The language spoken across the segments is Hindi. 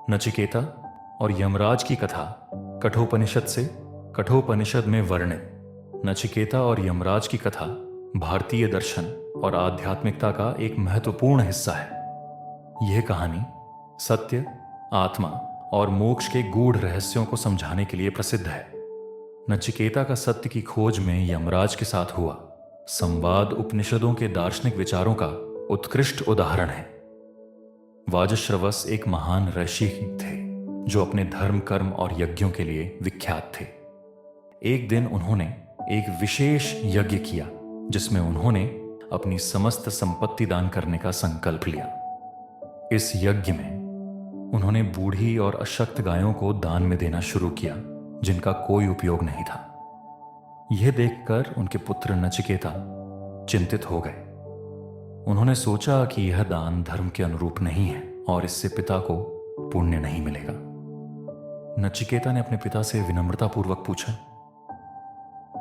नचिकेता और यमराज की कथा कठोपनिषद से कठोपनिषद में वर्णित नचिकेता और यमराज की कथा भारतीय दर्शन और आध्यात्मिकता का एक महत्वपूर्ण हिस्सा है। यह कहानी सत्य, आत्मा और मोक्ष के गूढ़ रहस्यों को समझाने के लिए प्रसिद्ध है। नचिकेता का सत्य की खोज में यमराज के साथ हुआ संवाद उपनिषदों के दार्शनिक विचारों का उत्कृष्ट उदाहरण है। वाजश्रवस एक महान ऋषि थे जो अपने धर्म, कर्म और यज्ञों के लिए विख्यात थे। एक दिन उन्होंने एक विशेष यज्ञ किया जिसमें उन्होंने अपनी समस्त संपत्ति दान करने का संकल्प लिया। इस यज्ञ में उन्होंने बूढ़ी और अशक्त गायों को दान में देना शुरू किया जिनका कोई उपयोग नहीं था। यह देखकर उनके पुत्र नचिकेता चिंतित हो गए। उन्होंने सोचा कि यह दान धर्म के अनुरूप नहीं है और इससे पिता को पुण्य नहीं मिलेगा। नचिकेता ने अपने पिता से विनम्रतापूर्वक पूछा,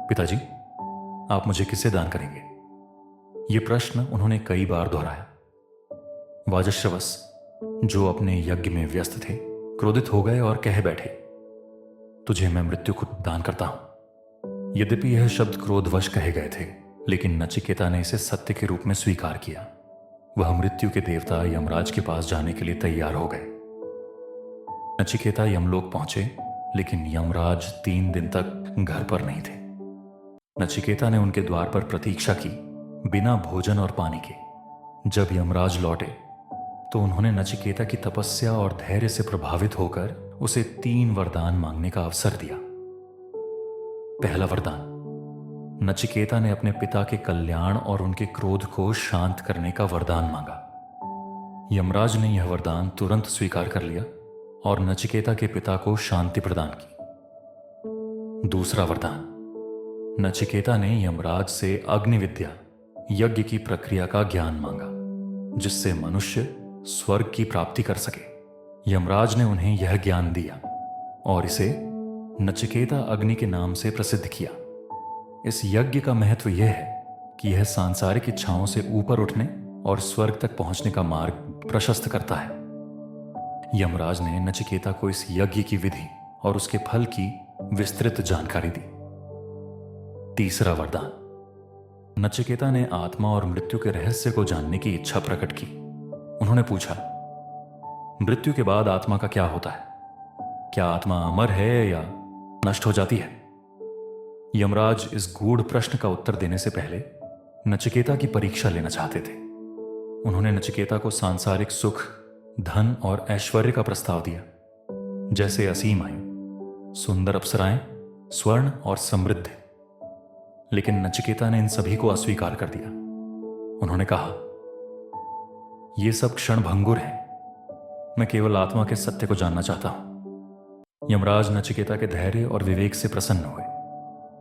पिताजी, आप मुझे किसे दान करेंगे? यह प्रश्न उन्होंने कई बार दोहराया। वाजश्रवस, जो अपने यज्ञ में व्यस्त थे, क्रोधित हो गए और कह बैठे, तुझे मैं मृत्यु को दान करता हूं। यद्यपि यह शब्द क्रोधवश कहे गए थे, लेकिन नचिकेता ने इसे सत्य के रूप में स्वीकार किया। वह मृत्यु के देवता यमराज के पास जाने के लिए तैयार हो गए। नचिकेता यमलोक पहुंचे, लेकिन यमराज 3 दिन तक घर पर नहीं थे। नचिकेता ने उनके द्वार पर प्रतीक्षा की, बिना भोजन और पानी के। जब यमराज लौटे तो उन्होंने नचिकेता की तपस्या और धैर्य से प्रभावित होकर उसे 3 वरदान मांगने का अवसर दिया। पहला वरदान, नचिकेता ने अपने पिता के कल्याण और उनके क्रोध को शांत करने का वरदान मांगा। यमराज ने यह वरदान तुरंत स्वीकार कर लिया और नचिकेता के पिता को शांति प्रदान की। दूसरा वरदान, नचिकेता ने यमराज से अग्नि विद्या, यज्ञ की प्रक्रिया का ज्ञान मांगा जिससे मनुष्य स्वर्ग की प्राप्ति कर सके। यमराज ने उन्हें यह ज्ञान दिया और इसे नचिकेता अग्नि के नाम से प्रसिद्ध किया। इस यज्ञ का महत्व यह है कि यह सांसारिक इच्छाओं से ऊपर उठने और स्वर्ग तक पहुंचने का मार्ग प्रशस्त करता है। यमराज ने नचिकेता को इस यज्ञ की विधि और उसके फल की विस्तृत जानकारी दी। तीसरा वरदान, नचिकेता ने आत्मा और मृत्यु के रहस्य को जानने की इच्छा प्रकट की। उन्होंने पूछा, मृत्यु के बाद आत्मा का क्या होता है? क्या आत्मा अमर है या नष्ट हो जाती है? यमराज इस गूढ़ प्रश्न का उत्तर देने से पहले नचिकेता की परीक्षा लेना चाहते थे। उन्होंने नचिकेता को सांसारिक सुख, धन और ऐश्वर्य का प्रस्ताव दिया, जैसे असीम आयु, सुंदर अप्सराएं, स्वर्ण और समृद्धि। लेकिन नचिकेता ने इन सभी को अस्वीकार कर दिया। उन्होंने कहा, यह सब क्षण भंगुर है। मैं केवल आत्मा के सत्य को जानना चाहता हूं। यमराज नचिकेता के धैर्य और विवेक से प्रसन्न हुए।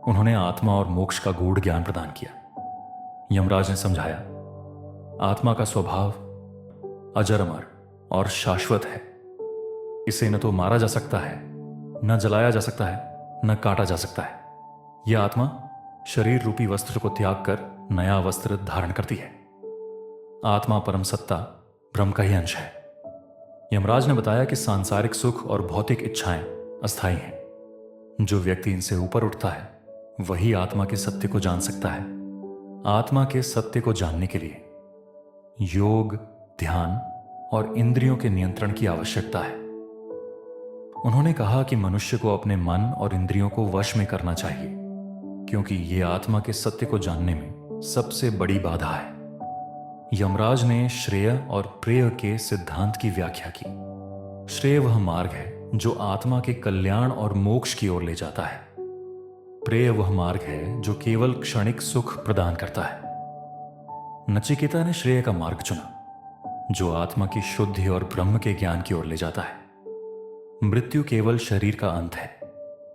उन्होंने आत्मा और मोक्ष का गूढ़ ज्ञान प्रदान किया। यमराज ने समझाया, आत्मा का स्वभाव अजर, अमर और शाश्वत है। इसे न तो मारा जा सकता है, न जलाया जा सकता है, न काटा जा सकता है। यह आत्मा शरीर रूपी वस्त्र को त्याग कर नया वस्त्र धारण करती है। आत्मा परम सत्ता, ब्रह्म का ही अंश है। यमराज ने बताया कि सांसारिक सुख और भौतिक इच्छाएं अस्थायी हैं। जो व्यक्ति इनसे ऊपर उठता है वही आत्मा के सत्य को जान सकता है। आत्मा के सत्य को जानने के लिए योग, ध्यान और इंद्रियों के नियंत्रण की आवश्यकता है। उन्होंने कहा कि मनुष्य को अपने मन और इंद्रियों को वश में करना चाहिए, क्योंकि यह आत्मा के सत्य को जानने में सबसे बड़ी बाधा है। यमराज ने श्रेय और प्रेय के सिद्धांत की व्याख्या की। श्रेय वह मार्ग है जो आत्मा के कल्याण और मोक्ष की ओर ले जाता है। प्रेय वह मार्ग है जो केवल क्षणिक सुख प्रदान करता है। नचिकेता ने श्रेय का मार्ग चुना, जो आत्मा की शुद्धि और ब्रह्म के ज्ञान की ओर ले जाता है। मृत्यु केवल शरीर का अंत है,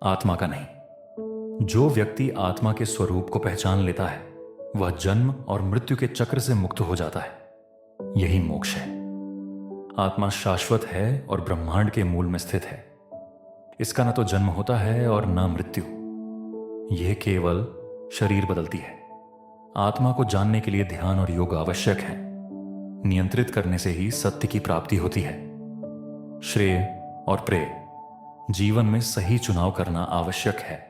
आत्मा का नहीं। जो व्यक्ति आत्मा के स्वरूप को पहचान लेता है वह जन्म और मृत्यु के चक्र से मुक्त हो जाता है। यही मोक्ष है। आत्मा शाश्वत है और ब्रह्मांड के मूल में स्थित है। इसका न तो जन्म होता है और न मृत्यु। यह केवल शरीर बदलती है। आत्मा को जानने के लिए ध्यान और योग आवश्यक है। नियंत्रित करने से ही सत्य की प्राप्ति होती है। श्रेय और प्रेय, जीवन में सही चुनाव करना आवश्यक है।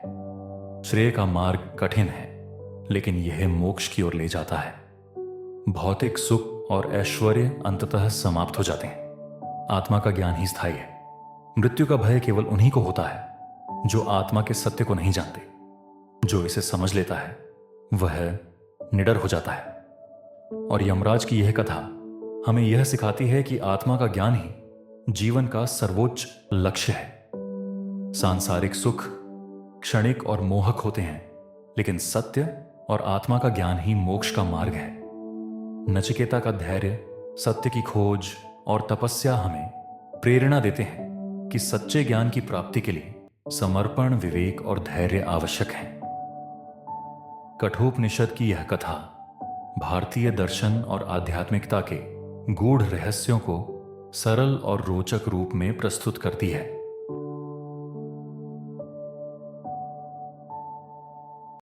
श्रेय का मार्ग कठिन है, लेकिन यह मोक्ष की ओर ले जाता है। भौतिक सुख और ऐश्वर्य अंततः समाप्त हो जाते हैं। आत्मा का ज्ञान ही स्थायी है। मृत्यु का भय केवल उन्हीं को होता है जो आत्मा के सत्य को नहीं जानते। जो इसे समझ लेता है वह निडर हो जाता है। और यमराज की यह कथा हमें यह सिखाती है कि आत्मा का ज्ञान ही जीवन का सर्वोच्च लक्ष्य है। सांसारिक सुख क्षणिक और मोहक होते हैं, लेकिन सत्य और आत्मा का ज्ञान ही मोक्ष का मार्ग है। नचिकेता का धैर्य, सत्य की खोज और तपस्या हमें प्रेरणा देते हैं कि सच्चे ज्ञान की प्राप्ति के लिए समर्पण, विवेक और धैर्य आवश्यक है। कठोपनिषद की यह कथा भारतीय दर्शन और आध्यात्मिकता के गूढ़ रहस्यों को सरल और रोचक रूप में प्रस्तुत करती है।